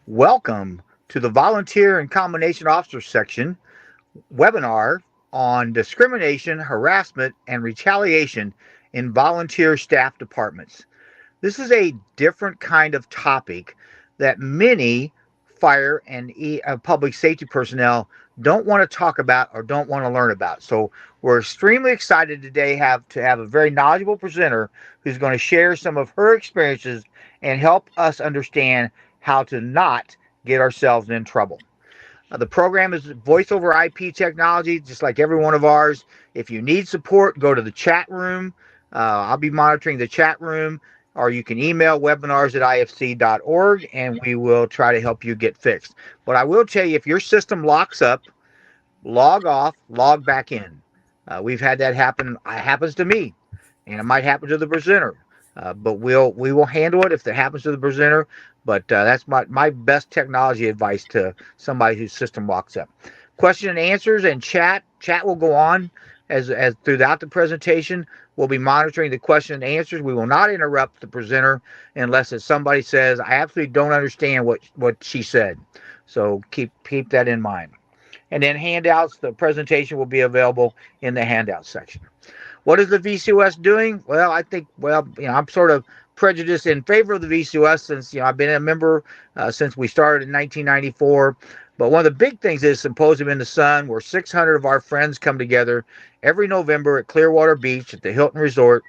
Welcome to the Volunteer and Combination Officer section webinar on discrimination, harassment, and retaliation in volunteer staff departments. This is a different kind of topic that many fire and public safety personnel don't want to talk about or don't want to learn about. So we're extremely excited today to have a very knowledgeable presenter who's going to share some of her experiences and help us understand how to not get ourselves in trouble. The program is voice over IP technology, just like every one of ours. If you need support, go to the chat room. I'll be monitoring the chat room, or you can email webinars@ifc.org and we will try to help you get fixed. But I will tell you, if your system locks up, log off, log back in. We've had that happen. It happens to me, and it might happen to the presenter. But we will handle it if it happens to the presenter. But that's my best technology advice to somebody whose system locks up. Question and answers and chat. Chat will go on as throughout the presentation. We'll be monitoring the question and answers. We will not interrupt the presenter unless it's somebody says, I absolutely don't understand what she said. So keep that in mind. And then handouts, the presentation will be available in the handout section. What is the VCOS doing? Well, I think, I'm sort of prejudiced in favor of the VCOS since, I've been a member since we started in 1994. But one of the big things is Symposium in the Sun, where 600 of our friends come together every November at Clearwater Beach at the Hilton Resort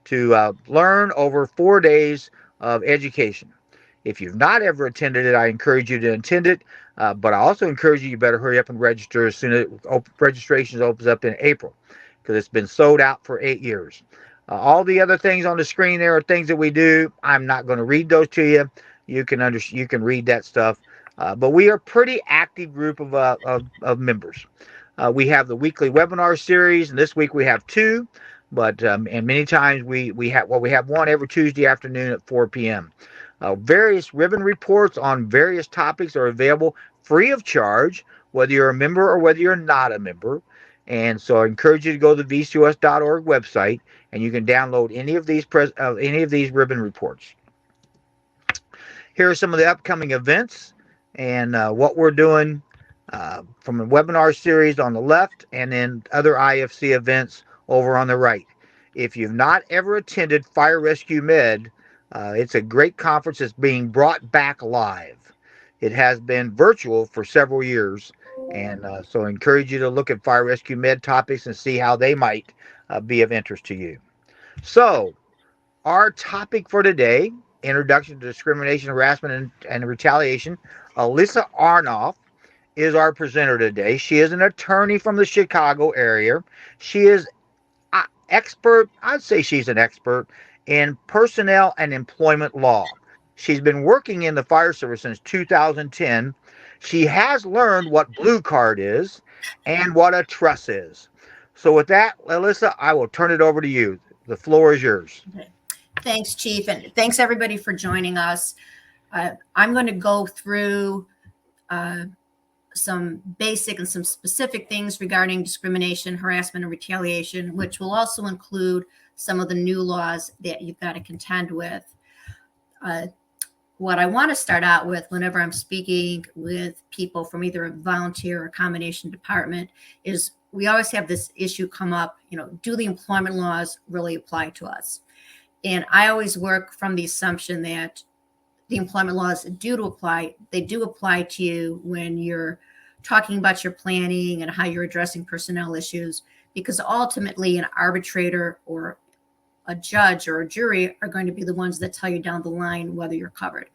to learn over 4 days of education. If you've not ever attended it, I encourage you to attend it. But I also encourage you better hurry up and register as soon as registration opens up in April, because it's been sold out for 8 years. All the other things on the screen there are things that we do. I'm not going to read those to you. You can read that stuff. But we are a pretty active group of members. We have the weekly webinar series, and this week we have two. But and many times we have one every Tuesday afternoon at 4 p.m. Various ribbon reports on various topics are available free of charge, whether you're a member or whether you're not a member. And so I encourage you to go to the vcos.org website, and you can download any of these ribbon reports. Here are some of the upcoming events and what we're doing from the webinar series on the left, and then other IFC events over on the right. If you've not ever attended Fire Rescue Med, it's a great conference that's being brought back live. It has been virtual for several years, and so I encourage you to look at Fire Rescue Med topics and see how they might be of interest to you. So, our topic for today, Introduction to Discrimination, Harassment, and Retaliation. Alyssa Arnoff is our presenter today. She is an attorney from the Chicago area. She is I'd say she's an expert in personnel and employment law. She's been working in the fire service since 2010. She has learned what blue card is and what a truss is. So with that, Alyssa, I will turn it over to you. The floor is yours. Okay. Thanks, Chief, and thanks everybody for joining us. I'm going to go through some basic and some specific things regarding discrimination, harassment, and retaliation, which will also include some of the new laws that you've got to contend with. What I want to start out with whenever I'm speaking with people from either a volunteer or combination department is we always have this issue come up, do the employment laws really apply to us? And I always work from the assumption that the employment laws do apply. They do apply to you when you're talking about your planning and how you're addressing personnel issues, because ultimately an arbitrator or a judge or a jury are going to be the ones that tell you down the line whether you're covered.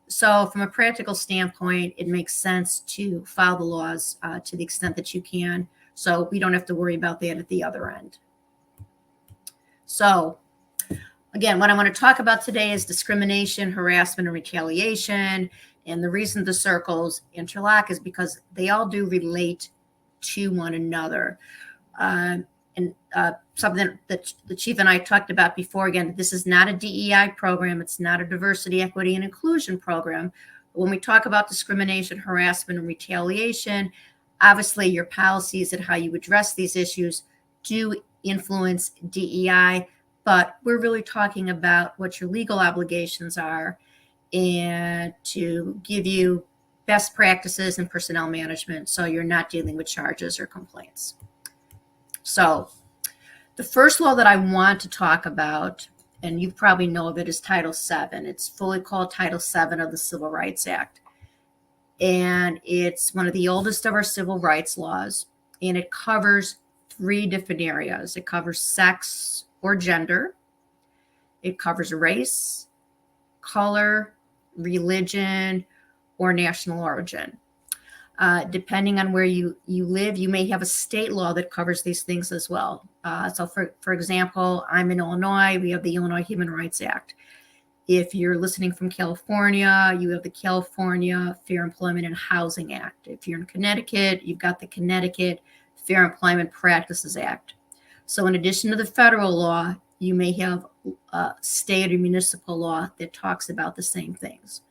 So from a practical standpoint, it makes sense to follow the laws to the extent that you can, so we don't have to worry about that at the other end. So again, what I want to talk about today is discrimination, harassment, and retaliation. And the reason the circles interlock is because they all do relate to one another. Something that the Chief and I talked about before, again, this is not a DEI program. It's not a diversity, equity, and inclusion program. When we talk about discrimination, harassment, and retaliation, obviously your policies and how you address these issues do influence DEI, but we're really talking about what your legal obligations are and to give you best practices in personnel management, so you're not dealing with charges or complaints. So the first law that I want to talk about, and you probably know of it, is Title VII. It's fully called Title VII of the Civil Rights Act. And it's one of the oldest of our civil rights laws, and it covers 3 different areas. It covers sex or gender, it covers race, color, religion, or national origin. Depending on where you live, you may have a state law that covers these things as well. So for example, I'm in Illinois, we have the Illinois Human Rights Act. If you're listening from California, you have the California Fair Employment and Housing Act. If you're in Connecticut, you've got the Connecticut Fair Employment Practices Act. So in addition to the federal law, you may have a state or municipal law that talks about the same things.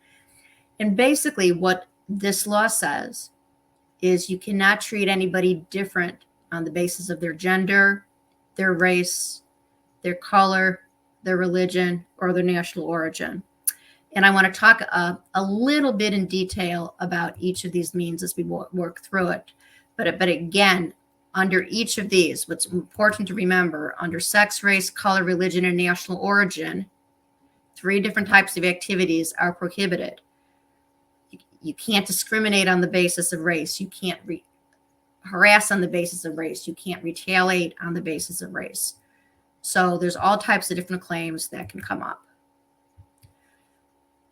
And basically what this law says is you cannot treat anybody different on the basis of their gender, their race, their color, their religion, or their national origin. And I want to talk a little bit in detail about each of these means as we work through it. But again, under each of these, what's important to remember, under sex, race, color, religion, and national origin, 3 different types of activities are prohibited. You can't discriminate on the basis of race. You can't harass on the basis of race. You can't retaliate on the basis of race. So there's all types of different claims that can come up.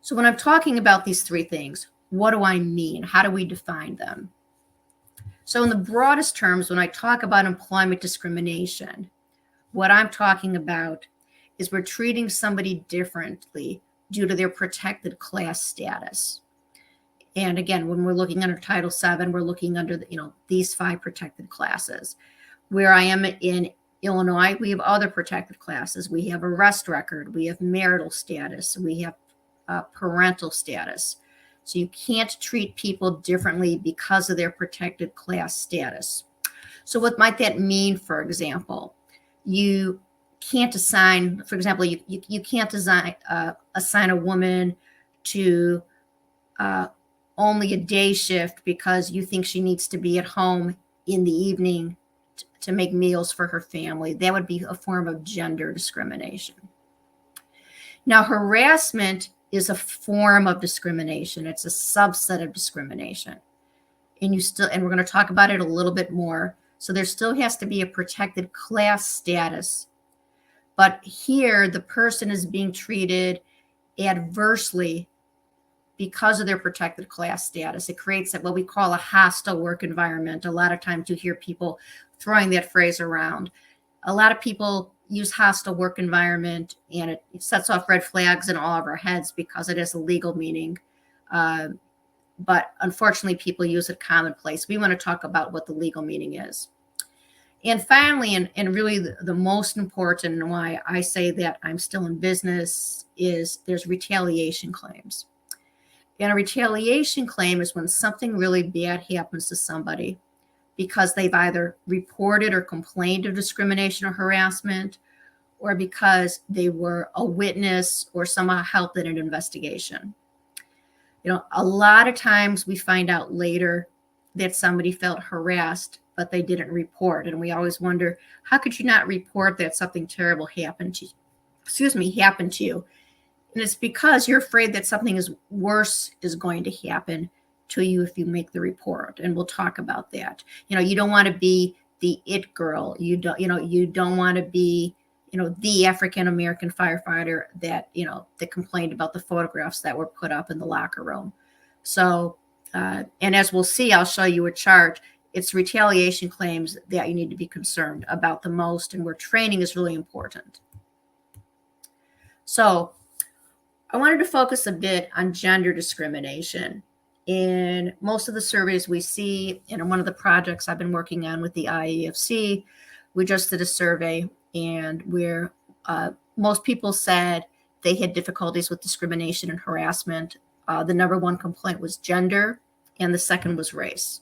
So when I'm talking about these 3 things, what do I mean? How do we define them? So in the broadest terms, when I talk about employment discrimination, what I'm talking about is we're treating somebody differently due to their protected class status. And again, when we're looking under Title VII, we're looking under these 5 protected classes. Where I am in Illinois, we have other protected classes. We have arrest record, we have marital status, we have parental status. So you can't treat people differently because of their protected class status. So what might that mean, for example? You can't assign, for example, you can't assign a woman to only a day shift because you think she needs to be at home in the evening to make meals for her family. That would be a form of gender discrimination. Now, harassment is a form of discrimination. It's a subset of discrimination. And we're going to talk about it a little bit more. So there still has to be a protected class status. But here, the person is being treated adversely because of their protected class status. It creates what we call a hostile work environment. A lot of times you hear people throwing that phrase around. A lot of people use hostile work environment, and it sets off red flags in all of our heads because it has a legal meaning. But unfortunately, people use it commonplace. We want to talk about what the legal meaning is. And finally, and really the most important, and why I say that I'm still in business, is there's retaliation claims. And a retaliation claim is when something really bad happens to somebody because they've either reported or complained of discrimination or harassment, or because they were a witness or somehow helped in an investigation. A lot of times we find out later that somebody felt harassed, but they didn't report. And we always wonder, how could you not report that something terrible happened to you? And it's because you're afraid that something worse is going to happen to you if you make the report. And we'll talk about that. You don't want to be the it girl. You don't want to be, the African-American firefighter that complained about the photographs that were put up in the locker room. So, and as we'll see, I'll show you a chart. It's retaliation claims that you need to be concerned about the most, and where training is really important. So I wanted to focus a bit on gender discrimination. In most of the surveys we see, in one of the projects I've been working on with the NVFC, we just did a survey, and where most people said they had difficulties with discrimination and harassment. The number 1 complaint was gender, and the second was race.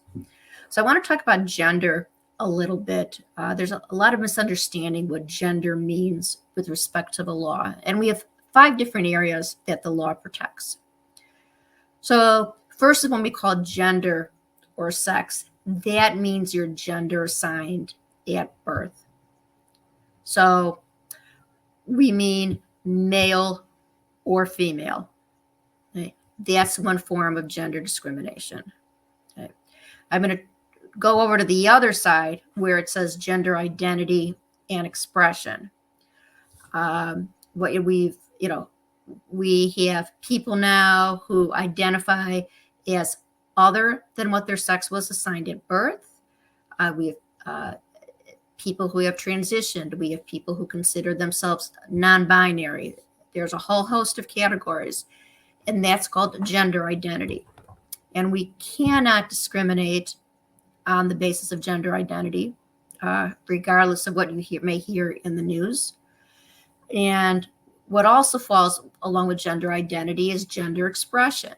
So I want to talk about gender a little bit. There's a lot of misunderstanding what gender means with respect to the law. And we have 5 different areas that the law protects. So First is when we call gender or sex. That means your gender assigned at birth. So we mean male or female. Okay? That's one form of gender discrimination. Okay? I'm going to go over to the other side where it says gender identity and expression. We have people now who identify as other than what their sex was assigned at birth. We have people who have transitioned. We have people who consider themselves non-binary. There's a whole host of categories, and that's called gender identity. And we cannot discriminate on the basis of gender identity, regardless of what you may hear in the news. And what also falls along with gender identity is gender expression.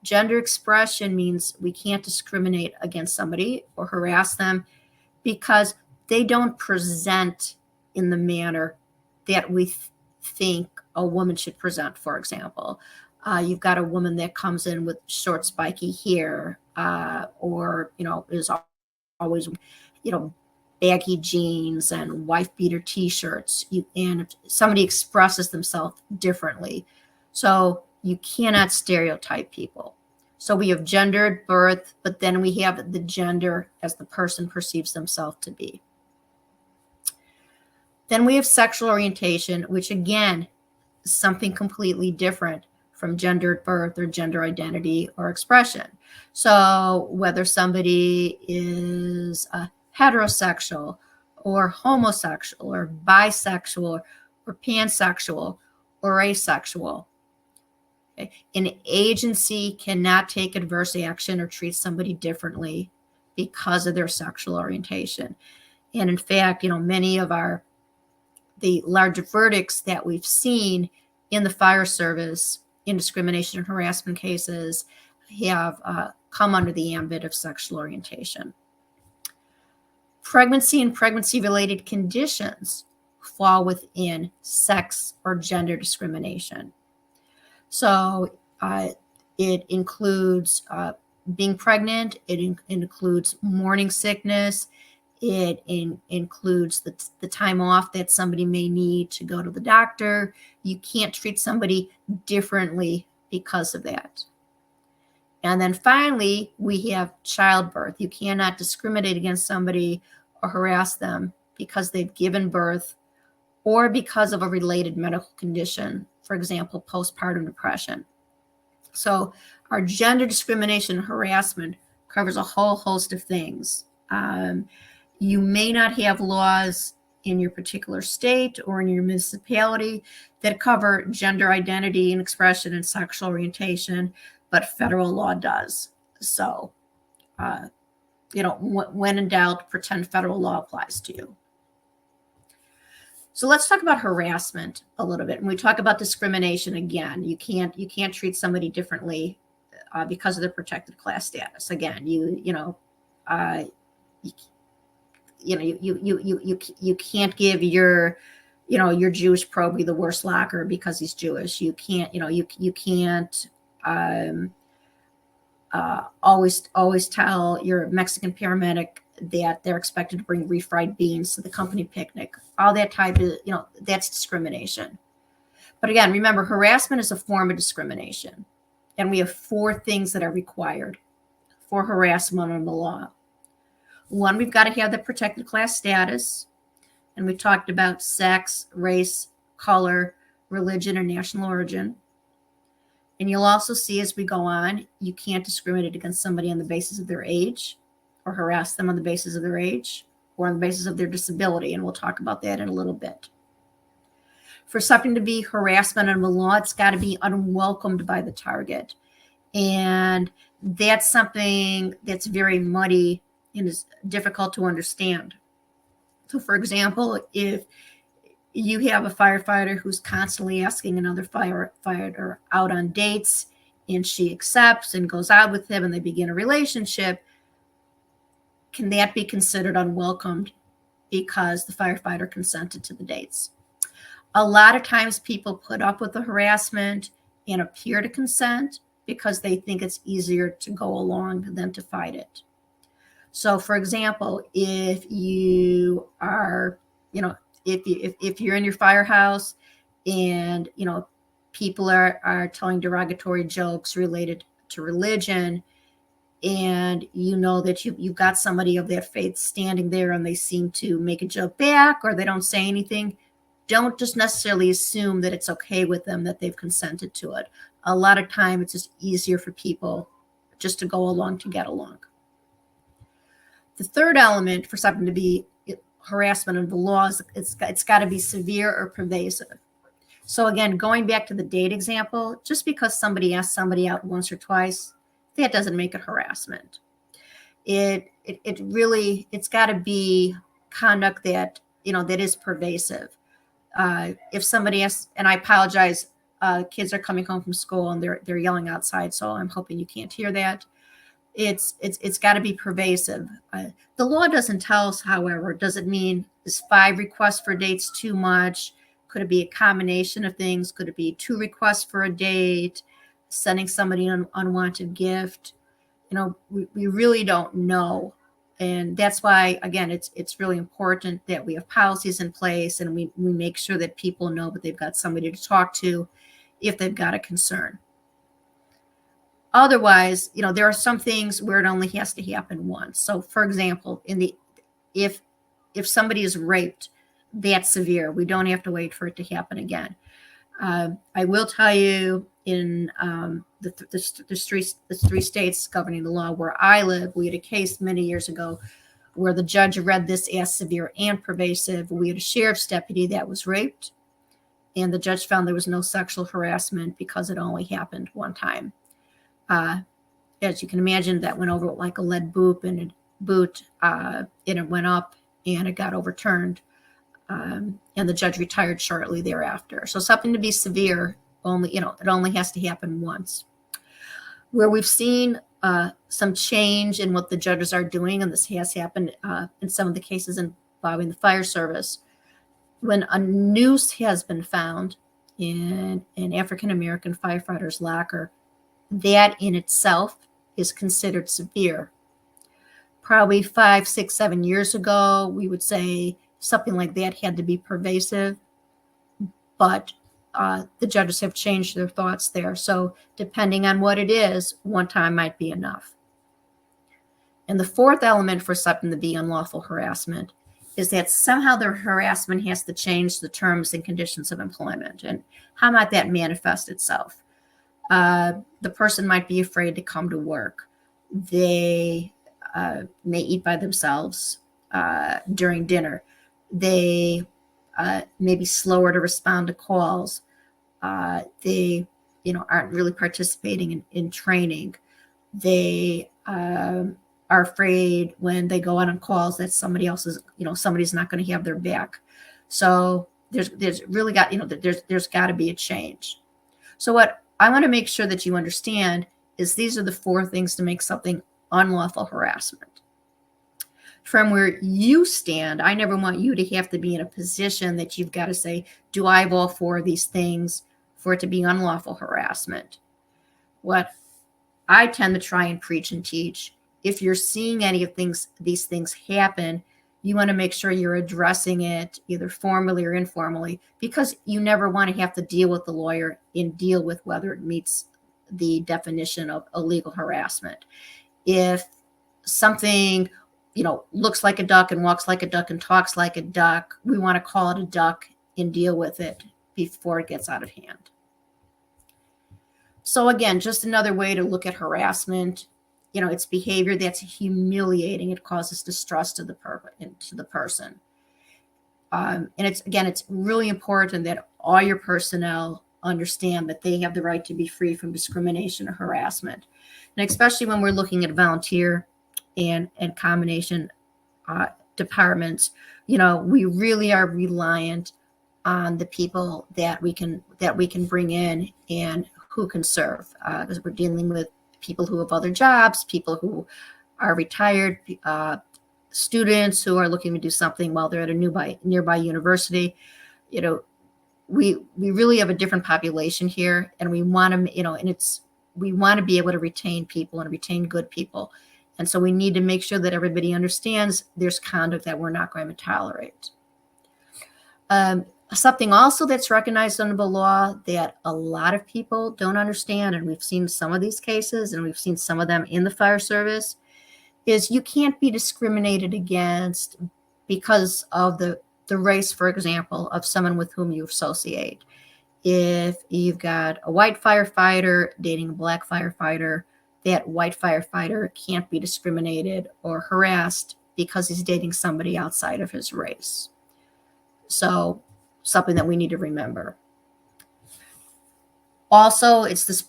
Gender expression means we can't discriminate against somebody or harass them because they don't present in the manner that we think a woman should present, for example. You've got a woman that comes in with short, spiky hair, or, is always, baggy jeans and wife beater t-shirts. And if somebody expresses themselves differently. So you cannot stereotype people. So we have gender at birth, but then we have the gender as the person perceives themselves to be. Then we have sexual orientation, which again is something completely different from gender at birth or gender identity or expression. So whether somebody is heterosexual or homosexual or bisexual or pansexual or asexual, okay? An agency cannot take adverse action or treat somebody differently because of their sexual orientation. And in fact, many of the large verdicts that we've seen in the fire service in discrimination and harassment cases have come under the ambit of sexual orientation. Pregnancy and pregnancy-related conditions fall within sex or gender discrimination. So it includes being pregnant, it includes morning sickness, it includes the time off that somebody may need to go to the doctor. You can't treat somebody differently because of that. And then finally, we have childbirth. You cannot discriminate against somebody or harass them because they've given birth or because of a related medical condition, for example, postpartum depression. So our gender discrimination and harassment covers a whole host of things. You may not have laws in your particular state or in your municipality that cover gender identity and expression and sexual orientation, but federal law does. So, when in doubt, pretend federal law applies to you. So let's talk about harassment a little bit. And we talk about discrimination again. You can't treat somebody differently because of their protected class status. Again, you can't give your Jewish probie the worst locker because he's Jewish. You can't always tell your Mexican paramedic that they're expected to bring refried beans to the company picnic. All that type of, that's discrimination. But again, remember, harassment is a form of discrimination. And we have 4 things that are required for harassment under the law. 1, we've got to have the protected class status. And we talked about sex, race, color, religion, or national origin. And you'll also see as we go on, you can't discriminate against somebody on the basis of their age or harass them on the basis of their age or on the basis of their disability. And we'll talk about that in a little bit. For something to be harassment under the law, it's got to be unwelcomed by the target. And that's something that's very muddy and is difficult to understand. So, for example, if you have a firefighter who's constantly asking another firefighter out on dates, and she accepts and goes out with him and they begin a relationship, can that be considered unwelcomed because the firefighter consented to the dates? A lot of times people put up with the harassment and appear to consent, because they think it's easier to go along than to fight it. So, for example, if you are, if you're in your firehouse and, people are telling derogatory jokes related to religion, and you know that you've got somebody of that faith standing there and they seem to make a joke back or they don't say anything, don't just necessarily assume that it's okay with them, that they've consented to it. A lot of time it's just easier for people just to go along to get along. The third element for something to be harassment under the law is it's got to be severe or pervasive. So again, going back to the date example, just because somebody asks somebody out once or twice, that doesn't make it harassment. It's got to be conduct that, that is pervasive. If somebody asks, and I apologize, kids are coming home from school and they're yelling outside, so I'm hoping you can't hear that. It's got to be pervasive. The law doesn't tell us, however, does it mean is 5 requests for dates too much? Could it be a combination of things? Could it be 2 requests for a date, sending somebody an unwanted gift? We really don't know. And that's why, again, it's really important that we have policies in place and we make sure that people know that they've got somebody to talk to if they've got a concern. Otherwise, there are some things where it only has to happen once. So, for example, if somebody is raped, that's severe. We don't have to wait for it to happen again. I will tell you, in the 3 states governing the law where I live, we had a case many years ago where the judge read this as severe and pervasive. We had a sheriff's deputy that was raped, and the judge found there was no sexual harassment because it only happened one time. As you can imagine, that went over like a lead boot, and it went up and it got overturned. And the judge retired shortly thereafter. So something to be severe, it only has to happen once. Where we've seen some change in what the judges are doing, and this has happened in some of the cases involving the fire service, when a noose has been found in an African-American firefighter's locker, that in itself is considered severe. Probably 5, 6, 7 years ago, we would say something like that had to be pervasive, but the judges have changed their thoughts there. So depending on what it is, one time might be enough. And the fourth element for something to be unlawful harassment is that somehow the harassment has to change the terms and conditions of employment. And how might that manifest itself? The person might be afraid to come to work. They may eat by themselves during dinner. They may be slower to respond to calls. They, aren't really participating in training. They are afraid when they go out on calls that somebody's not going to have their back. So there's really got, there's got to be a change. So what I want to make sure that you understand is these are the 4 things to make something unlawful harassment. From where you stand, I never want you to have to be in a position that you've got to say, do I have all 4 of these things for it to be unlawful harassment? What I tend to try and preach and teach, if you're seeing any of these things happen, you want to make sure you're addressing it either formally or informally, because you never want to have to deal with the lawyer and deal with whether it meets the definition of illegal harassment. If something looks like a duck and walks like a duck and talks like a duck, we want to call it a duck and deal with it before it gets out of hand. So again, just another way to look at harassment. It's behavior that's humiliating. It causes distrust to the person. And it's really important that all your personnel understand that they have the right to be free from discrimination or harassment. And especially when we're looking at volunteer and combination departments, we really are reliant on the people that we can bring in and who can serve, because we're dealing with people who have other jobs, people who are retired, students who are looking to do something while they're at a nearby university. We really have a different population here, and we want to, and we want to be able to retain people and retain good people. And so we need to make sure that everybody understands there's conduct that we're not going to tolerate. Something also that's recognized under the law that a lot of people don't understand, and we've seen some of these cases and we've seen some of them in the fire service, is you can't be discriminated against because of the race, for example, of someone with whom you associate. If you've got a white firefighter dating a black firefighter, that white firefighter can't be discriminated or harassed because he's dating somebody outside of his race. So something that we need to remember. Also, it's this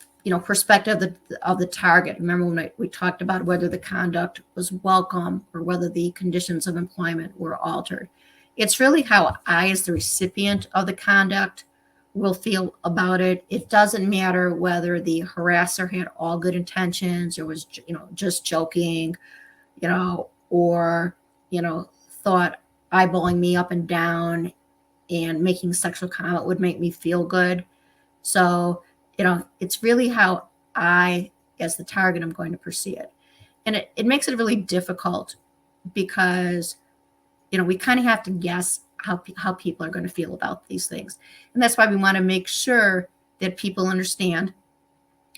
perspective of the target. Remember when we talked about whether the conduct was welcome or whether the conditions of employment were altered. It's really how I, as the recipient of the conduct, will feel about it. It doesn't matter whether the harasser had all good intentions or was, just joking, or, thought eyeballing me up and down and making sexual comment would make me feel good. So, it's really how I, as the target, I'm going to perceive it. And it makes it really difficult because, we kind of have to guess how people are going to feel about these things. And that's why we want to make sure that people understand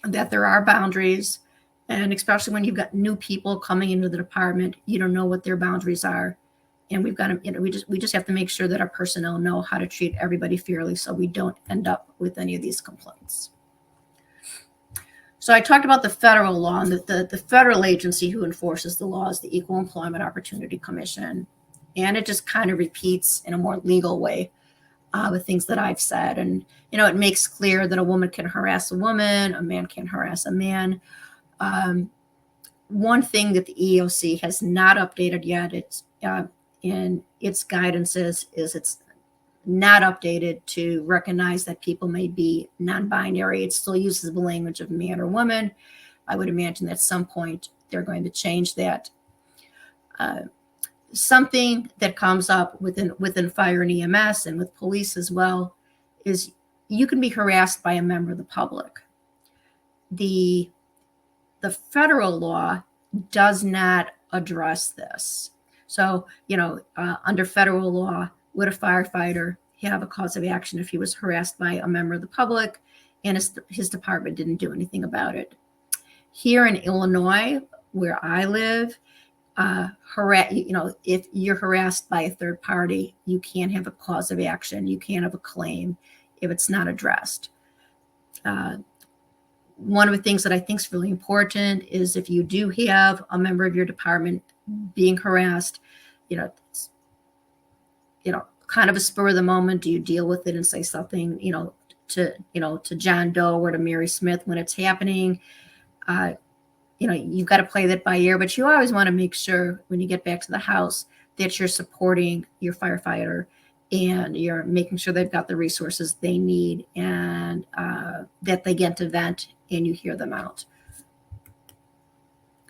that there are boundaries. And especially when you've got new people coming into the department, you don't know what their boundaries are. And we've got to, we just have to make sure that our personnel know how to treat everybody fairly so we don't end up with any of these complaints. So I talked about the federal law, and the federal agency who enforces the law is the Equal Employment Opportunity Commission. And it just kind of repeats in a more legal way the things that I've said. And, it makes clear that a woman can harass a woman, a man can harass a man. One thing that the EEOC has not updated yet, it's in its guidances, is it's not updated to recognize that people may be non-binary. It still uses the language of man or woman. I would imagine that at some point they're going to change that. Something that comes up within fire and EMS and with police as well is you can be harassed by a member of the public. The federal law does not address this. So, under federal law, would a firefighter have a cause of action if he was harassed by a member of the public and his department didn't do anything about it? Here in Illinois, where I live, if you're harassed by a third party, you can't have a cause of action. You can't have a claim if it's not addressed. One of the things that I think is really important is if you do have a member of your department being harassed, kind of a spur of the moment, do you deal with it and say something, to John Doe or to Mary Smith when it's happening? You've got to play that by ear, but you always want to make sure when you get back to the house that you're supporting your firefighter and you're making sure they've got the resources they need and that they get to vent and you hear them out.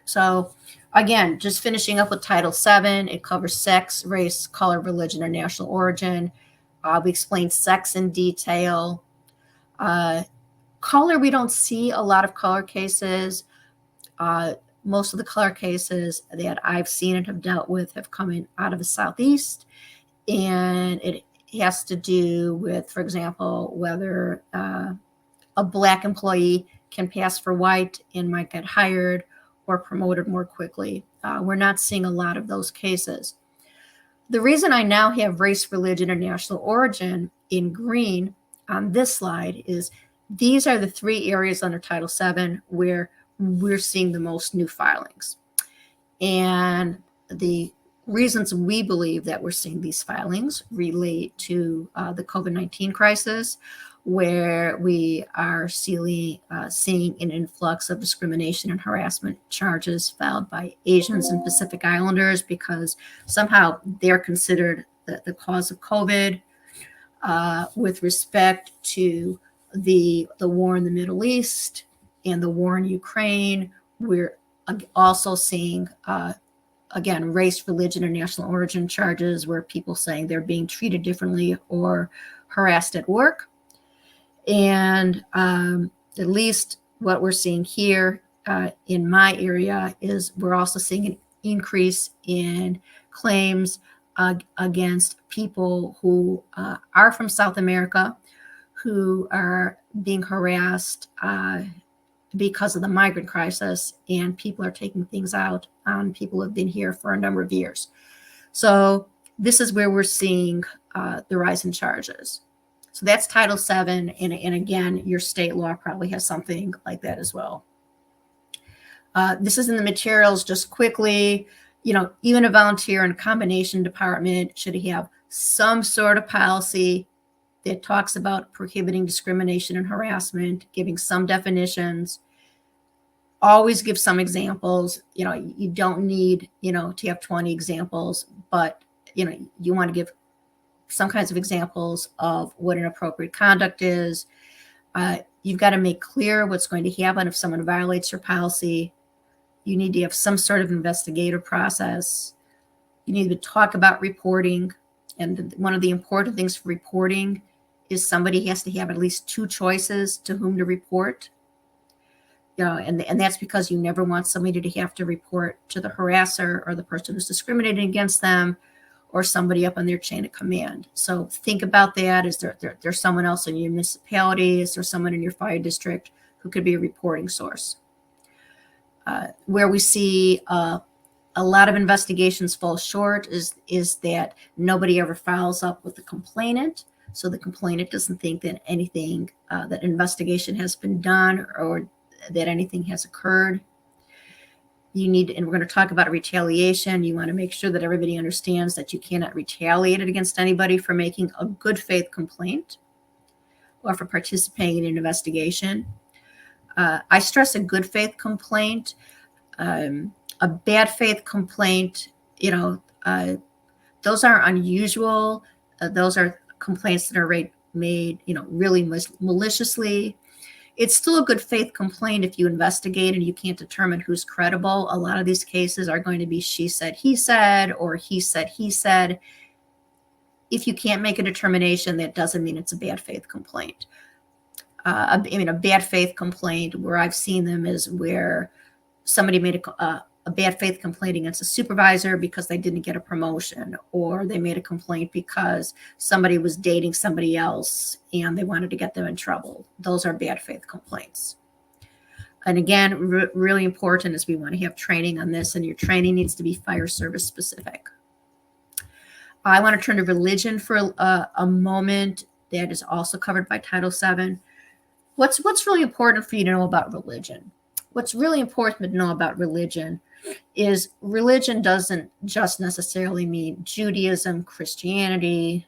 So again, just finishing up with Title VII, it covers sex, race, color, religion, or national origin. We explained sex in detail. Color, we don't see a lot of color cases. Most of the color cases that I've seen and have dealt with have come in out of the Southeast. And it has to do with, for example, whether a Black employee can pass for white and might get hired or promoted more quickly. We're not seeing a lot of those cases. The reason I now have race, religion, and national origin in green on this slide is these are the three areas under Title VII where we're seeing the most new filings. And the reasons we believe that we're seeing these filings relate to the COVID-19 crisis, where we are seeing an influx of discrimination and harassment charges filed by Asians and Pacific Islanders because somehow they're considered the cause of COVID. With respect to the war in the Middle East and the war in Ukraine, we're also seeing, again, race, religion, and national origin charges where people saying they're being treated differently or harassed at work. And at least what we're seeing here in my area is we're also seeing an increase in claims against people who are from South America, who are being harassed because of the migrant crisis, and people are taking things out on people who have been here for a number of years. So this is where we're seeing the rise in charges. So that's Title VII, and again, your state law probably has something like that as well. This is in the materials just quickly. Even a volunteer and combination department should have some sort of policy that talks about prohibiting discrimination and harassment, giving some definitions. Always give some examples. You don't need, to have 20 examples, but, you want to give some kinds of examples of what inappropriate conduct is. You've got to make clear what's going to happen if someone violates your policy. You need to have some sort of investigative process. You need to talk about reporting. And one of the important things for reporting is somebody has to have at least two choices to whom to report. And that's because you never want somebody to have to report to the harasser or the person who's discriminating against them or somebody up on their chain of command. So think about that. Is there someone else in your municipality? Is there someone in your fire district who could be a reporting source? Where we see a lot of investigations fall short is that nobody ever follows up with the complainant. So the complainant doesn't think that anything, that investigation has been done or that anything has occurred. And we're going to talk about retaliation. You want to make sure that everybody understands that you cannot retaliate against anybody for making a good faith complaint or for participating in an investigation. I stress a good faith complaint. A bad faith complaint, those are unusual. Those are complaints that are made, really maliciously. It's still a good faith complaint if you investigate and you can't determine who's credible. A lot of these cases are going to be she said, he said, or he said. If you can't make a determination, that doesn't mean it's a bad faith complaint. A bad faith complaint where I've seen them is where somebody made a bad faith complaint against a supervisor because they didn't get a promotion, or they made a complaint because somebody was dating somebody else and they wanted to get them in trouble. Those are bad faith complaints. And again, really important is we want to have training on this, and your training needs to be fire service specific. I want to turn to religion for a moment. That is also covered by Title VII. What's really important for you to know about religion? What's really important to know about religion is religion doesn't just necessarily mean Judaism, Christianity,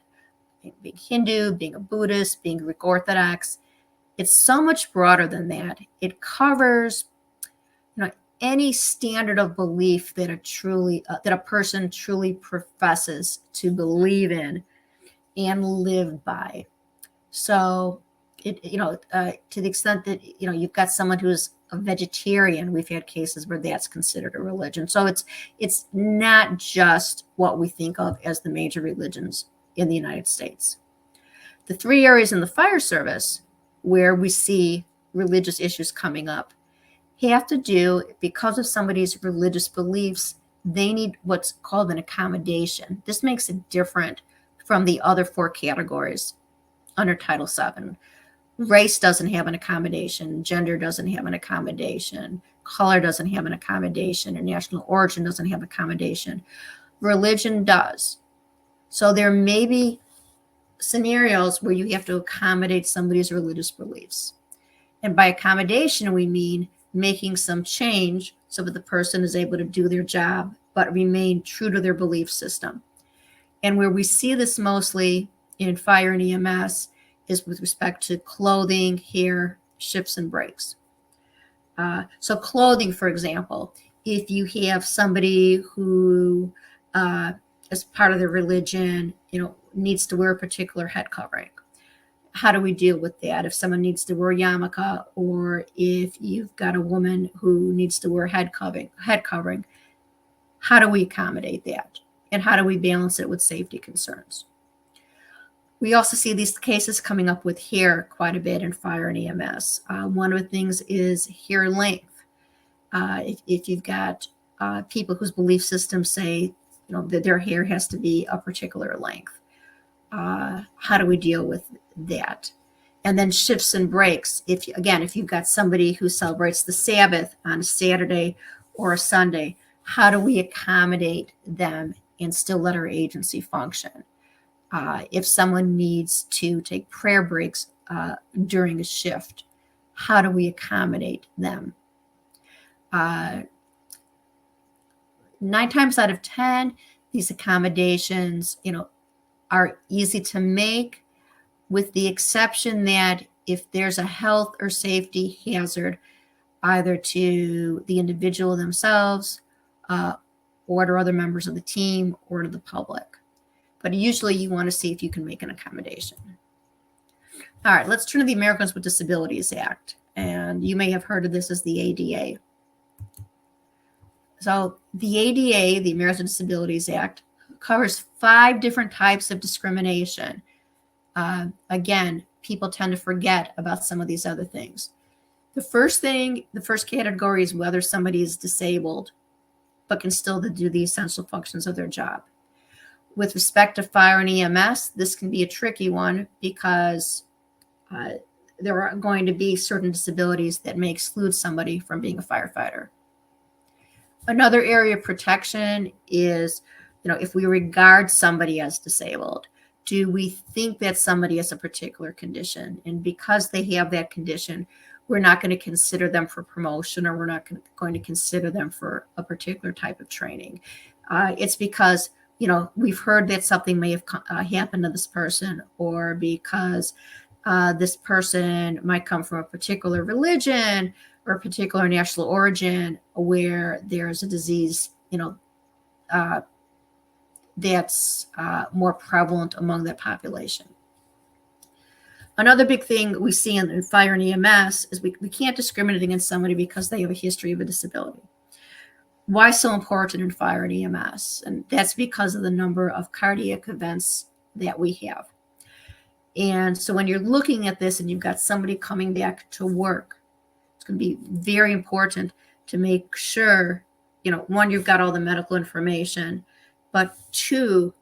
being Hindu, being a Buddhist, being Greek Orthodox. It's so much broader than that. It covers, any standard of belief that a person truly professes to believe in and live by. So to the extent that you've got someone who's a vegetarian, we've had cases where that's considered a religion. So it's not just what we think of as the major religions in the United States. The three areas in the fire service where we see religious issues coming up have to do, because of somebody's religious beliefs, they need what's called an accommodation. This makes it different from the other four categories under Title VII. Race doesn't have an accommodation. Gender doesn't have an accommodation. Color doesn't have an accommodation. Or national origin doesn't have accommodation. Religion does. So there may be scenarios where you have to accommodate somebody's religious beliefs. And by accommodation, we mean making some change so that the person is able to do their job, but remain true to their belief system. And where we see this mostly in fire and EMS is with respect to clothing, hair, shifts, and breaks. So clothing, for example, if you have somebody who, as part of their religion, needs to wear a particular head covering, how do we deal with that? If someone needs to wear a yarmulke, or if you've got a woman who needs to wear head covering, how do we accommodate that? And how do we balance it with safety concerns? We also see these cases coming up with hair quite a bit in fire and EMS. One of the things is hair length. If you've got people whose belief systems say, that their hair has to be a particular length, how do we deal with that? And then shifts and breaks. If you've got somebody who celebrates the Sabbath on a Saturday or a Sunday, how do we accommodate them and still let our agency function? If someone needs to take prayer breaks during a shift, how do we accommodate them? 9 times out of 10, these accommodations, are easy to make, with the exception that if there's a health or safety hazard, either to the individual themselves, or to other members of the team, or to the public. But usually you want to see if you can make an accommodation. All right, let's turn to the Americans with Disabilities Act. And you may have heard of this as the ADA. So the ADA, the Americans with Disabilities Act, covers 5 different types of discrimination. Again, people tend to forget about some of these other things. The first category is whether somebody is disabled, but can still do the essential functions of their job. With respect to fire and EMS, this can be a tricky one because there are going to be certain disabilities that may exclude somebody from being a firefighter. Another area of protection is, if we regard somebody as disabled, do we think that somebody has a particular condition? And because they have that condition, we're not going to consider them for promotion, or we're not going to consider them for a particular type of training. It's because we've heard that something may have happened to this person, or because this person might come from a particular religion or a particular national origin where there's a disease, that's more prevalent among that population. Another big thing we see in fire and EMS is we can't discriminate against somebody because they have a history of a disability. Why so important in fire and EMS? And that's because of the number of cardiac events that we have. And so when you're looking at this and you've got somebody coming back to work, it's going to be very important to make sure, one, you've got all the medical information, but 2,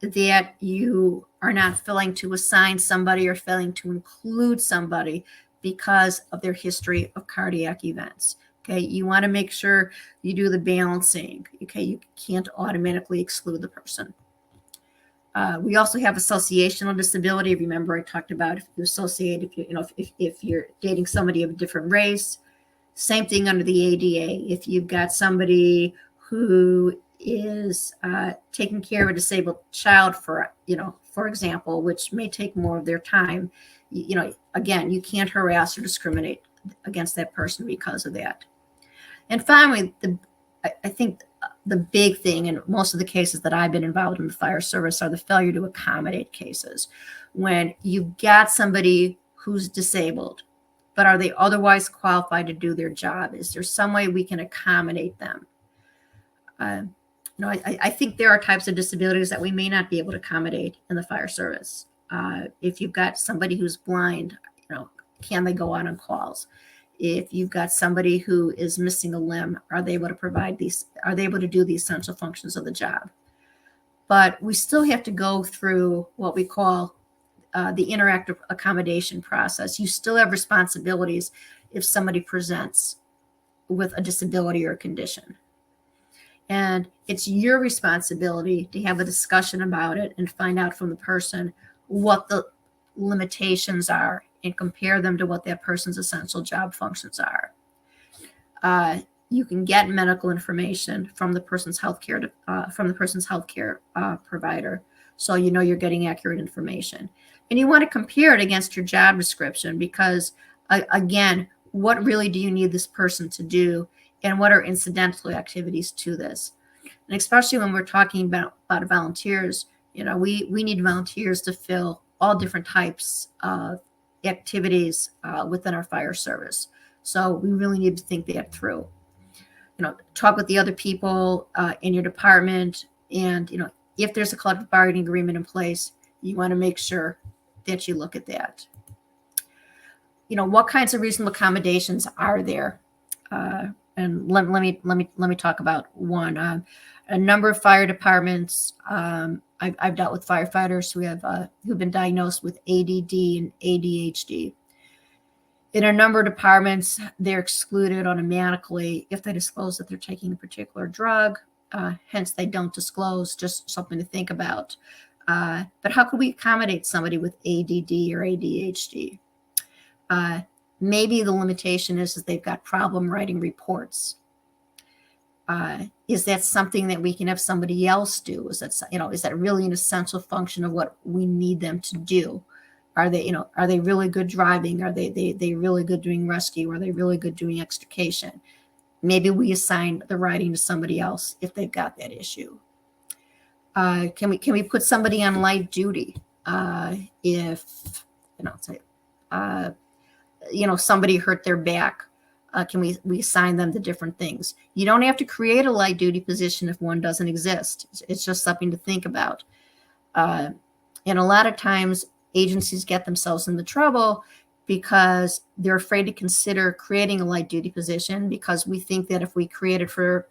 that you are not failing to assign somebody or failing to include somebody because of their history of cardiac events. Okay, you want to make sure you do the balancing. Okay, you can't automatically exclude the person. We also have associational disability. Remember, I talked about if you associate, if you're dating somebody of a different race, same thing under the ADA. If you've got somebody who is taking care of a disabled child, for example, which may take more of their time, again, you can't harass or discriminate against that person because of that. And finally, I think the big thing in most of the cases that I've been involved in the fire service are the failure to accommodate cases. When you've got somebody who's disabled, but are they otherwise qualified to do their job? Is there some way we can accommodate them? I think there are types of disabilities that we may not be able to accommodate in the fire service. If you've got somebody who's blind, can they go out on calls? If you've got somebody who is missing a limb, are they able to provide these? Are they able to do the essential functions of the job? But we still have to go through what we call the interactive accommodation process. You still have responsibilities if somebody presents with a disability or a condition. And it's your responsibility to have a discussion about it and find out from the person what the limitations are and compare them to what that person's essential job functions are. You can get medical information from the person's healthcare provider, so you're getting accurate information. And you want to compare it against your job description because, again, what really do you need this person to do, and what are incidental activities to this? And especially when we're talking about volunteers, we need volunteers to fill all different types of activities within our fire service. So we really need to think that through. Talk with the other people in your department, and if there's a collective bargaining agreement in place, You want to make sure that you look at that. What kinds of reasonable accommodations are there? And let me talk about one. A number of fire departments. I've dealt with firefighters who've been diagnosed with ADD and ADHD. In a number of departments, they're excluded automatically if they disclose that they're taking a particular drug. Hence, they don't disclose. Just something to think about. But how could we accommodate somebody with ADD or ADHD? Maybe the limitation is they've got problem writing reports. Is that something that we can have somebody else do? Is that really an essential function of what we need them to do? Are they really good driving? Are they really good doing rescue? Are they really good doing extrication? Maybe we assign the writing to somebody else if they've got that issue. Can we put somebody on light duty if somebody hurt their back? Can we assign them to different things? You don't have to create a light duty position if one doesn't exist. It's just something to think about. And a lot of times agencies get themselves into trouble because they're afraid to consider creating a light duty position, because we think that if we create it for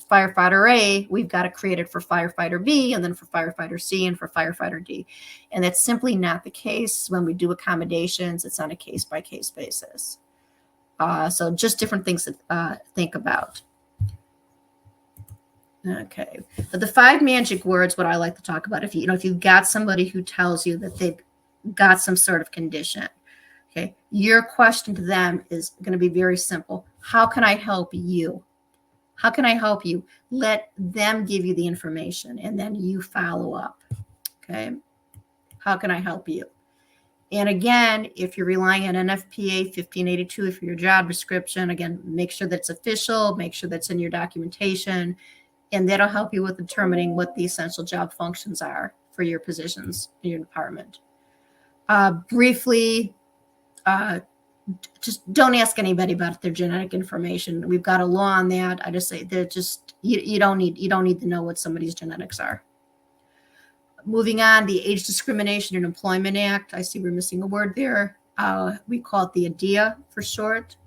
firefighter A, we've got to create it for firefighter B, and then for firefighter C, and for firefighter D. And that's simply not the case. When we do accommodations, it's on a case-by-case basis. So just different things to think about. Okay, but the 5 magic words, what I like to talk about, if you've got somebody who tells you that they've got some sort of condition, okay, your question to them is going to be very simple. How can I help you? How can I help you? Let them give you the information, and then you follow up. Okay, how can I help you? And again, if you're relying on NFPA 1582 for your job description, again, make sure that's official, make sure that's in your documentation, and that'll help you with determining what the essential job functions are for your positions in your department. Briefly, just don't ask anybody about their genetic information. We've got a law on that. I just say that you don't need to know what somebody's genetics are. Moving on, the Age Discrimination in Employment Act. I see we're missing a word there. We call it the ADEA for short.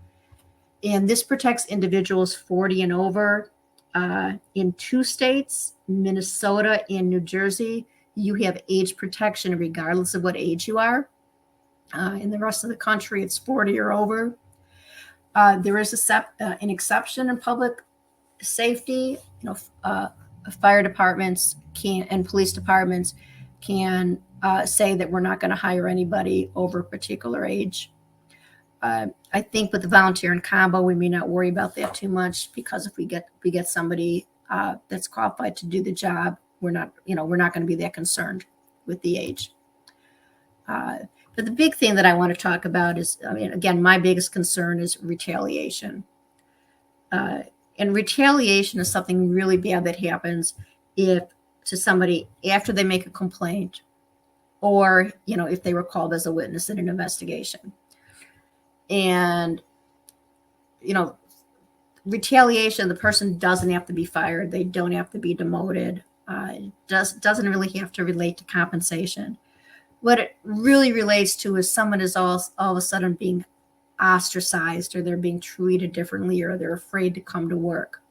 And this protects individuals 40 and over. In 2 states, Minnesota and New Jersey, you have age protection regardless of what age you are. In the rest of the country, it's 40 or over. There is an exception in public safety. Fire departments and police departments can say that we're not going to hire anybody over a particular age. I think with the volunteer and combo, we may not worry about that too much, because if we get somebody that's qualified to do the job, we're not going to be that concerned with the age. But the big thing that I want to talk about is, again, my biggest concern is retaliation. And retaliation is something really bad that happens to somebody after they make a complaint, or, if they were called as a witness in an investigation. And, retaliation, the person doesn't have to be fired. They don't have to be demoted. It doesn't really have to relate to compensation. What it really relates to is someone is all of a sudden being ostracized, or they're being treated differently, or they're afraid to come to work.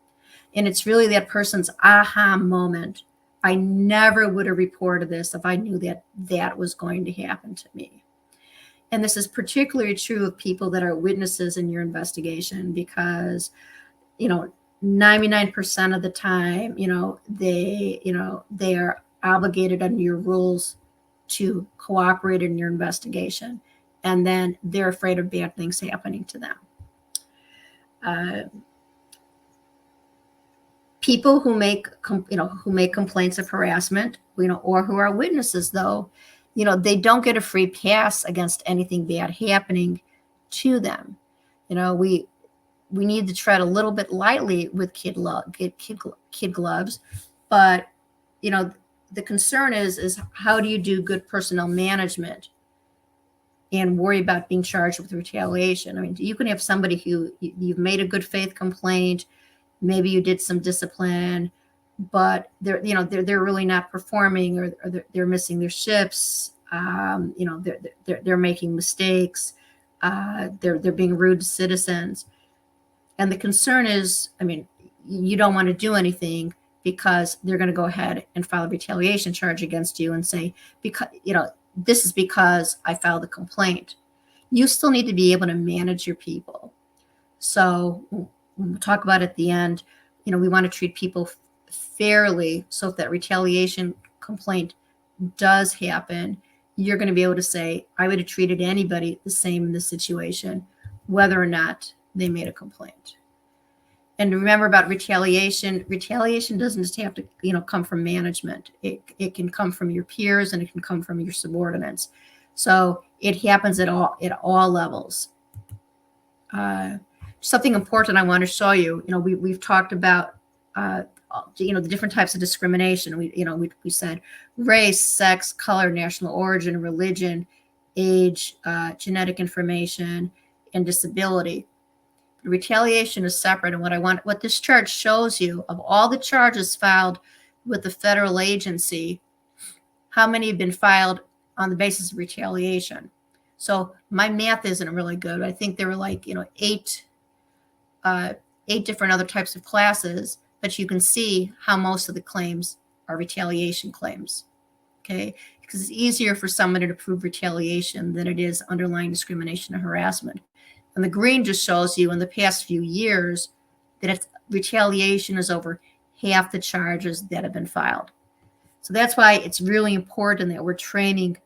And it's really that person's aha moment. I never would have reported this if I knew that was going to happen to me. And this is particularly true of people that are witnesses in your investigation, because, 99% of the time, they are obligated under your rules to cooperate in your investigation, and then they're afraid of bad things happening to them. People who make complaints of harassment, or who are witnesses, though, they don't get a free pass against anything bad happening to them. We need to tread a little bit lightly with kid gloves, but the concern is how do you do good personnel management and worry about being charged with retaliation? You can have somebody who you've made a good faith complaint, maybe you did some discipline, but they're really not performing, or they're missing their shifts, They're making mistakes. They're being rude to citizens. And the concern is, you don't want to do anything because they're going to go ahead and file a retaliation charge against you and say, because, this is because I filed a complaint. You still need to be able to manage your people. So we'll talk about at the end, we want to treat people fairly. So if that retaliation complaint does happen, you're going to be able to say, I would have treated anybody the same in this situation, whether or not they made a complaint. And remember about retaliation. Retaliation doesn't just have to, come from management. It can come from your peers and it can come from your subordinates. So it happens at all levels. Something important I want to show you. We've talked about the different types of discrimination. We said race, sex, color, national origin, religion, age, genetic information, and disability. Retaliation is separate. And what this chart shows you of all the charges filed with the federal agency, how many have been filed on the basis of retaliation. So my math isn't really good. I think there were eight different other types of classes, but you can see how most of the claims are retaliation claims. Okay, because it's easier for somebody to prove retaliation than it is underlying discrimination and harassment. And the green just shows you in the past few years that retaliation is over half the charges that have been filed. So that's why it's really important that we're training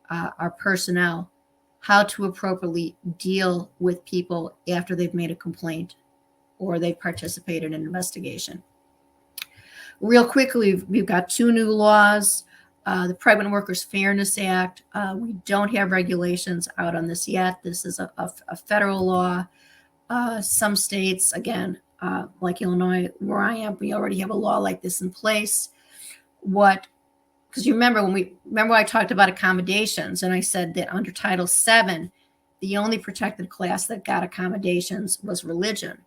our personnel how to appropriately deal with people after they've made a complaint or they've participated in an investigation. Real quickly, we've got two new laws. The Pregnant Workers Fairness Act. We don't have regulations out on this yet. This is a federal law. Some states, again, like Illinois, where I am, we already have a law like this in place. Because you remember when I talked about accommodations, and I said that under Title VII, the only protected class that got accommodations was religion.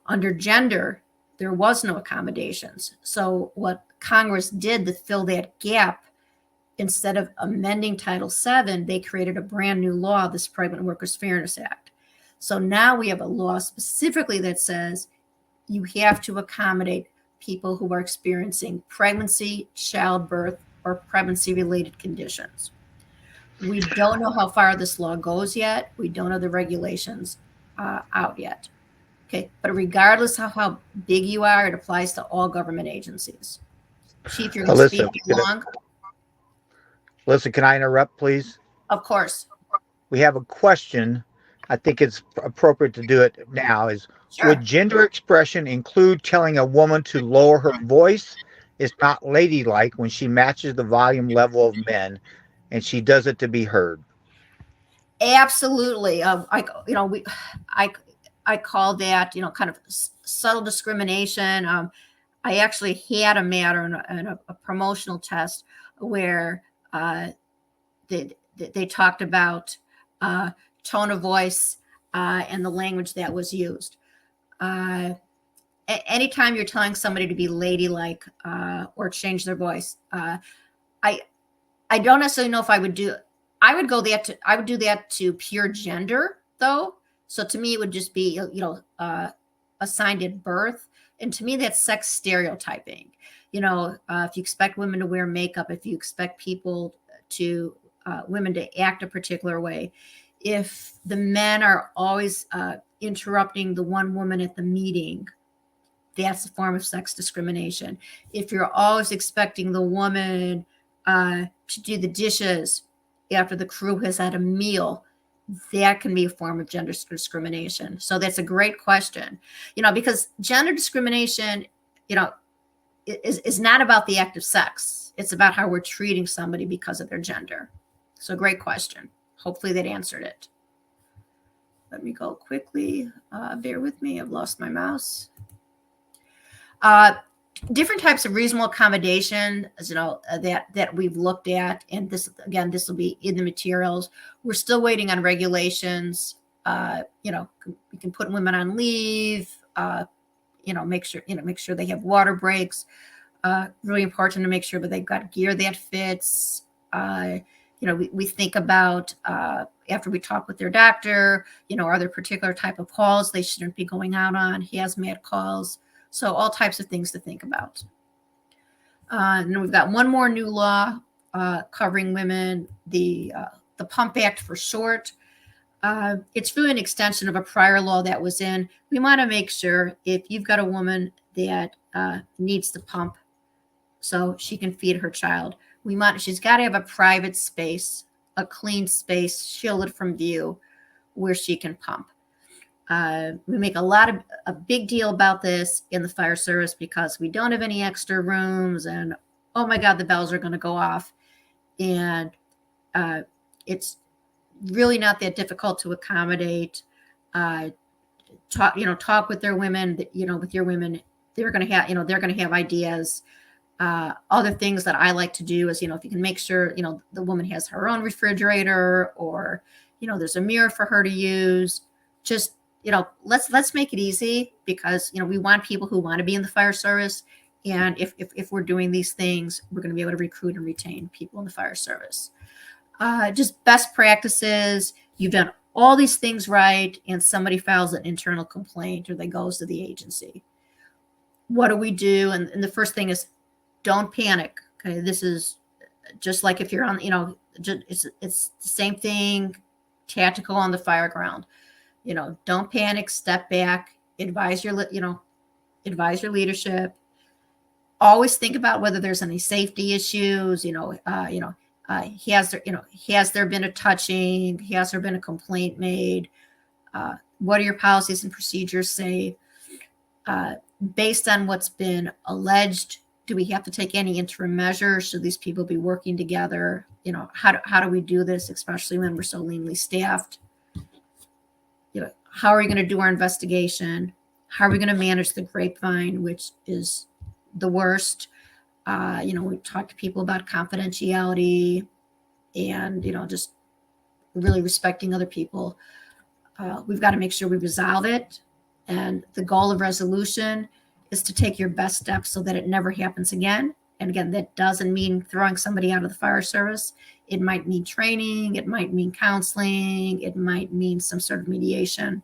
Under gender, there was no accommodations. So what Congress did to fill that gap, instead of amending Title VII, they created a brand new law, this Pregnant Workers Fairness Act. So now we have a law specifically that says you have to accommodate people who are experiencing pregnancy, childbirth, or pregnancy-related conditions. We don't know how far this law goes yet. We don't have the regulations out yet. Okay, but regardless of how big you are, it applies to all government agencies. Chief, you're going to speak long? Listen, can I interrupt, please? Of course. We have a question. I think it's appropriate to do it now. Sure. Would gender expression include telling a woman to lower her voice? It's not ladylike when she matches the volume level of men, and she does it to be heard. Absolutely. I call that, kind of subtle discrimination. I actually had a matter in a promotional test where they talked about tone of voice and the language that was used. Anytime you're telling somebody to be ladylike or change their voice, I don't necessarily know if I would do. I would do that to pure gender, though. So to me, it would just be, assigned at birth. And to me, that's sex stereotyping. If you expect women to wear makeup, if you expect women to act a particular way, if the men are always interrupting the one woman at the meeting, that's a form of sex discrimination. If you're always expecting the woman to do the dishes after the crew has had a meal, that can be a form of gender discrimination. So that's a great question, because gender discrimination, is not about the act of sex. It's about how we're treating somebody because of their gender. So great question. Hopefully that answered it. Let me go quickly. Bear with me. I've lost my mouse. Different types of reasonable accommodation, that we've looked at, and this will be in the materials. We're still waiting on regulations. We can put women on leave. Make sure they have water breaks. really important to make sure that they've got gear that fits. We think about after we talk with their doctor, are there particular type of calls they shouldn't be going out on, hazmat calls. So all types of things to think about. And we've got one more new law covering women, the Pump Act for short. It's really an extension of a prior law that was in. We want to make sure if you've got a woman that needs to pump so she can feed her child, she's got to have a private space, a clean space, shielded from view, where she can pump. We make a big deal about this in the fire service because we don't have any extra rooms, and oh my God, the bells are going to go off, and it's really not that difficult to accommodate. Talk with their women. With your women, they're going to have ideas. Other things that I like to do is, if you can make sure, the woman has her own refrigerator, or, there's a mirror for her to use. Just, let's make it easy, because, we want people who want to be in the fire service. And if we're doing these things, we're going to be able to recruit and retain people in the fire service. Just best practices. You've done all these things right, and somebody files an internal complaint, or they goes to the agency. What do we do? And the first thing is, don't panic. Okay, this is just like if you're on, it's the same thing, tactical on the fire ground. Don't panic. Step back. Advise your leadership. Always think about whether there's any safety issues. Has there been a touching? Has there been a complaint made? What are your policies and procedures say? Based on what's been alleged, do we have to take any interim measures? Should these people be working together? How do we do this, especially when we're so leanly staffed? How are we going to do our investigation? How are we going to manage the grapevine, which is the worst? We talk to people about confidentiality and, just really respecting other people. We've got to make sure we resolve it. And the goal of resolution is to take your best steps so that it never happens again. And again, that doesn't mean throwing somebody out of the fire service. It might mean training. It might mean counseling. It might mean some sort of mediation.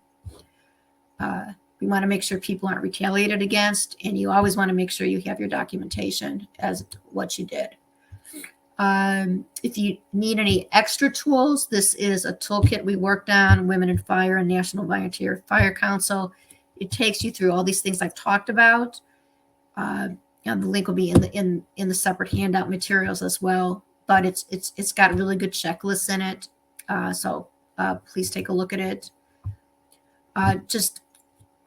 We want to make sure people aren't retaliated against, and you always want to make sure you have your documentation as to what you did. If you need any extra tools, this is a toolkit we worked on, Women in Fire and National Volunteer Fire Council. It takes you through all these things I've talked about. And the link will be in the separate handout materials as well. But it's got really good checklists in it. So please take a look at it.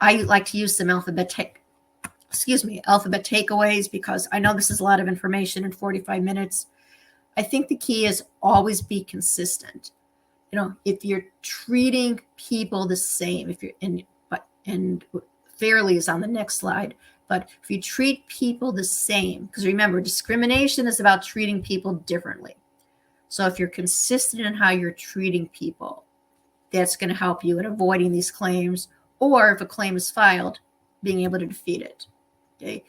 I like to use some alphabet takeaways, because I know this is a lot of information in 45 minutes. I think the key is always be consistent. If you're treating people the same, and fairly is on the next slide, but if you treat people the same, because remember, discrimination is about treating people differently. So if you're consistent in how you're treating people, that's going to help you in avoiding these claims, or if a claim is filed, being able to defeat it. Okay.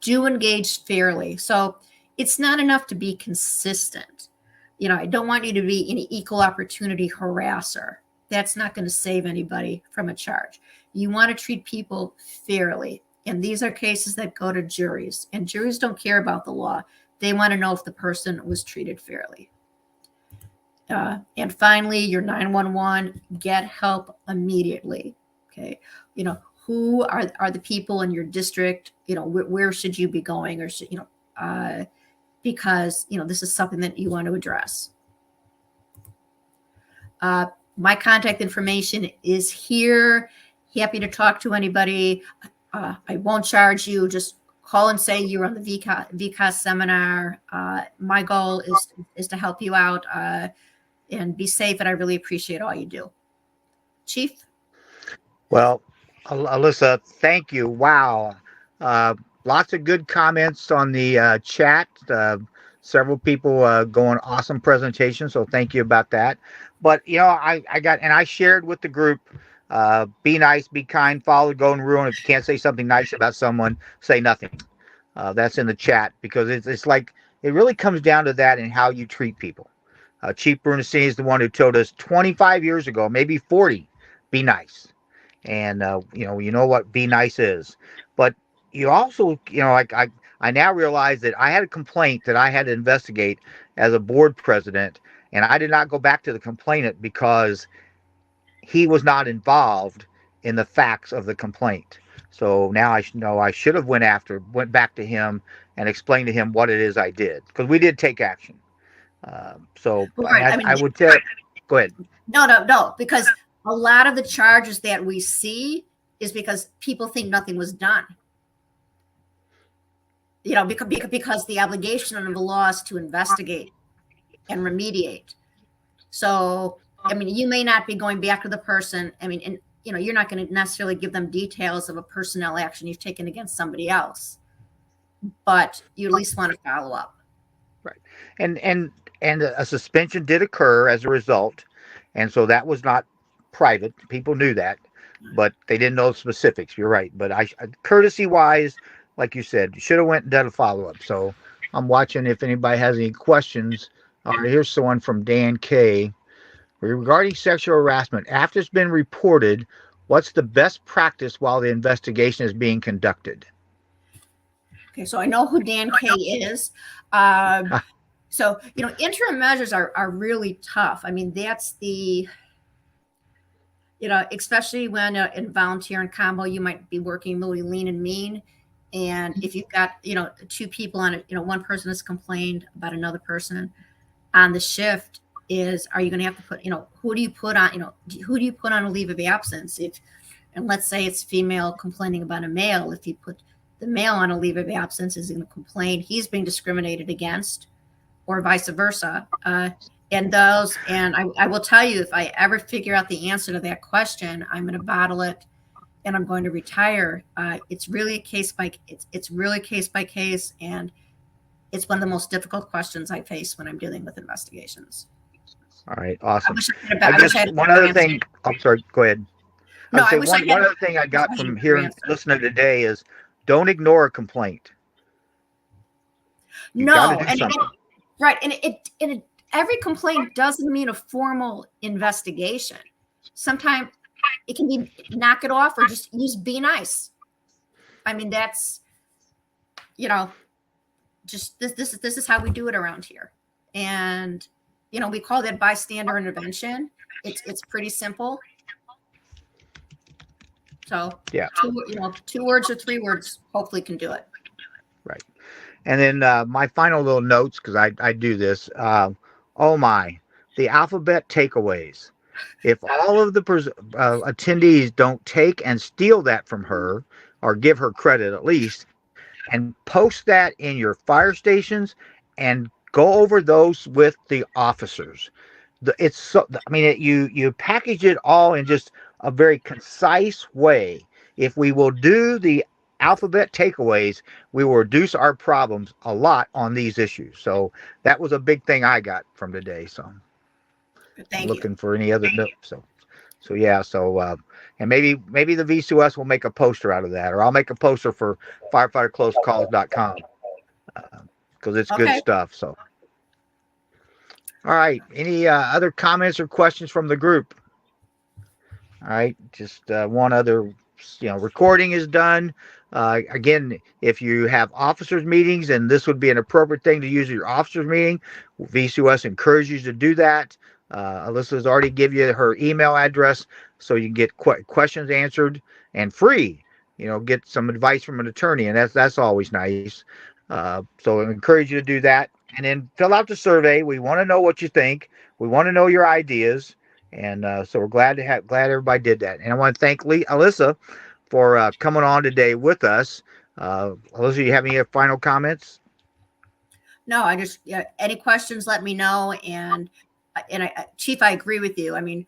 Do engage fairly. So it's not enough to be consistent. I don't want you to be an equal opportunity harasser. That's not going to save anybody from a charge. You want to treat people fairly. And these are cases that go to juries, and juries don't care about the law. They want to know if the person was treated fairly. And finally, your 911, get help immediately. Okay. Who are the people in your district? Where should you be going? Or because, this is something that you want to address. My contact information is here. Happy to talk to anybody. I won't charge you. Just call and say you're on the VCAS seminar. My goal is to help you out and be safe. And I really appreciate all you do. Chief? Well, Alyssa, thank you. Wow. Lots of good comments on the chat. Several people going awesome presentation. So thank you about that. But, I shared with the group, be nice, be kind, follow the golden rule. And if you can't say something nice about someone, say nothing. That's in the chat, because it's like it really comes down to that and how you treat people. Chief Brunestini is the one who told us 25 years ago, maybe 40, be nice. And you know what be nice is. But you also, like I now realize that I had a complaint that I had to investigate as a board president, and I did not go back to the complainant because he was not involved in the facts of the complaint. So now I know I should have went back to him and explained to him what it is I did, because we did take action. So Right. I I mean, would tell. Go ahead. no, because a lot of the charges that we see is because people think nothing was done. Because the obligation under the law is to investigate and remediate. So, I mean, you may not be going back to the person. I mean, and you're not going to necessarily give them details of a personnel action you've taken against somebody else, but you at least want to follow up. Right. And a suspension did occur as a result, and so that was not private. People knew that, but they didn't know the specifics. You're right. But courtesy wise, like you said, you should have went and done a follow up. So I'm watching if anybody has any questions. Here's someone from Dan K. Regarding sexual harassment, after it's been reported, what's the best practice while the investigation is being conducted? Okay, so I know who Dan K is. So, interim measures are really tough. I mean, that's especially when in volunteer and combo, you might be working really lean and mean. And if you've got, two people on it, one person has complained about another person on the shift, are you going to have to put, who do you put on, who do you put on a leave of absence? And let's say it's female complaining about a male. If you put the male on a leave of absence, is going to complain he's being discriminated against, or vice versa. I will tell you, if I ever figure out the answer to that question, I'm going to bottle it and I'm going to retire. It's really case by case, and it's one of the most difficult questions I face when I'm dealing with investigations. All right, awesome. I guess one other thing. I'm sorry. Go ahead. No, one other thing I got from listening today is don't ignore a complaint. Right, and every complaint doesn't mean a formal investigation. Sometimes it can be knock it off or just use be nice. I mean, that's just this is how we do it around here, and we call that bystander intervention. It's pretty simple. So yeah, 2 words or 3 words hopefully can do it. Right. And then my final little notes, because I do this. The alphabet takeaways. If all of the attendees don't take and steal that from her, or give her credit at least, and post that in your fire stations and go over those with the officers. You package it all in just a very concise way. If we will do the alphabet takeaways, we will reduce our problems a lot on these issues. So that was a big thing I got from today. So looking for any other notes. So yeah. And maybe the VCOS will make a poster out of that, or I'll make a poster for firefighterclosecalls.com because it's good stuff. So. All right. Any other comments or questions from the group? All right. Just one other, recording is done. Again, if you have officers meetings, and this would be an appropriate thing to use at your officers meeting, VCOS encourages you to do that. Alyssa's already give you her email address so you can get questions answered and free, get some advice from an attorney. And that's always nice. So I encourage you to do that. And then fill out the survey. We want to know what you think. We want to know your ideas. And so we're glad everybody did that. And I want to thank Alyssa for coming on today with us. Alyssa, you have any final comments? No, I just any questions, let me know. And Chief, I agree with you. I mean,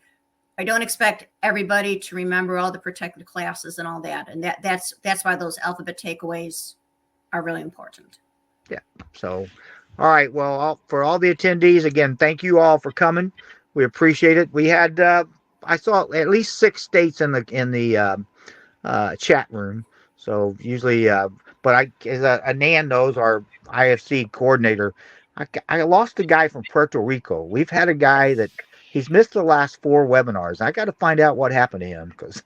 I don't expect everybody to remember all the protected classes and all that. And that's why those alphabet takeaways are really important. Yeah. So. All right. Well, for all the attendees, again, thank you all for coming. We appreciate it. We had, I saw at least 6 states in the chat room. So usually But as a Nan knows, our IFC coordinator, I lost a guy from Puerto Rico. We've had a guy that he's missed the last 4 webinars. I got to find out what happened to him because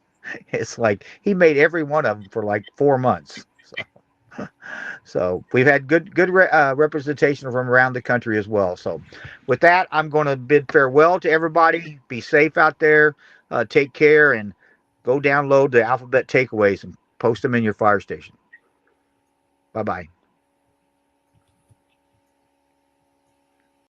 it's like he made every one of them for like 4 months. So we've had good representation from around the country as well. So with that, I'm going to bid farewell to everybody. Be safe out there. Take care and go download the alphabet takeaways and post them in your fire station. Bye-bye.